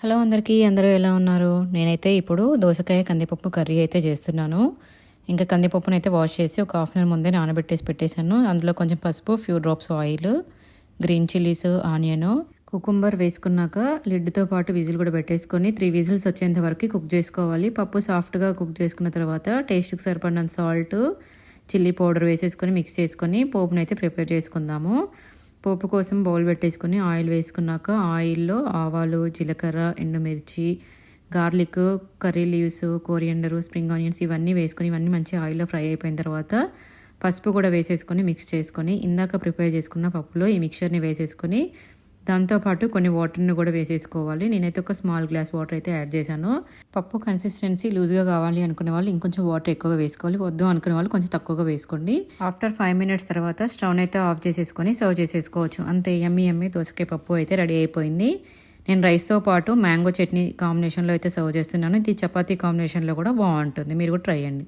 Hello అందరికీ, అందరూ ఎలా ఉన్నారు? నేనైతే ఇప్పుడు దోసకాయ కందిపప్పు కర్రీ అయితే చేస్తున్నాను. ఇంకా కందిపప్పును అయితే వాష్ చేసి ఒక హాఫ్ అన్ అవర్ ముందే నానబెట్టేసి పెట్టేశాను. అందులో కొంచెం పసుపు, few drops oil, green chillies, onion, cucumber వేసుకున్నాక లిడ్తో పాటు విజిల్ కూడా పెట్టేసుకొని 3 విజిల్స్ వచ్చేంత వరకు కుక్ చేసుకోవాలి. పప్పు సాఫ్ట్గా కుక్ చేసుకున్న తర్వాత టేస్ట్కి సరిపడినంత సాల్ట్, చిల్లీ పౌడర్ వేసేసుకొని మిక్స్ చేసుకొని పోపునైతే ప్రిపేర్ చేసుకుందాము. పోపు కోసం బౌల్ పెట్టేసుకొని ఆయిల్ వేసుకున్నాక ఆయిల్లో ఆవాలు, జీలకర్ర, ఎండుమిర్చి, garlic, curry leaves, coriander, spring onions ఇవన్నీ వేసుకొని ఇవన్నీ మంచి ఆయిల్లో ఫ్రై అయిపోయిన తర్వాత పసుపు కూడా వేసేసుకొని మిక్స్ చేసుకొని ఇందాక ప్రిపేర్ చేసుకున్న పప్పులో ఈ మిక్చర్ని వేసేసుకొని దాంతోపాటు కొన్ని వాటర్ని కూడా వేసేసుకోవాలి. నేనైతే ఒక స్మాల్ గ్లాస్ వాటర్ అయితే యాడ్ చేశాను. పప్పు కన్సిస్టెన్సీ లూజ్గా కావాలి అనుకునే వాళ్ళు ఇంకొంచెం వాటర్ ఎక్కువగా వేసుకోవాలి, వద్దు అనుకునే వాళ్ళు కొంచెం తక్కువగా వేసుకోండి. ఆఫ్టర్ 5 మినిట్స్ తర్వాత స్టవ్ అయితే ఆఫ్ చేసేసుకొని సర్వ్ చేసేసుకోవచ్చు. అంతే, యమ్మీ యమ్మీ దోసకాయ పప్పు అయితే రెడీ అయిపోయింది. నేను రైస్తో పాటు మ్యాంగో చట్నీ కాంబినేషన్లో అయితే సర్వ్ చేస్తున్నాను. ఇది చపాతీ కాంబినేషన్లో కూడా బాగుంటుంది, మీరు కూడా ట్రై చేయండి.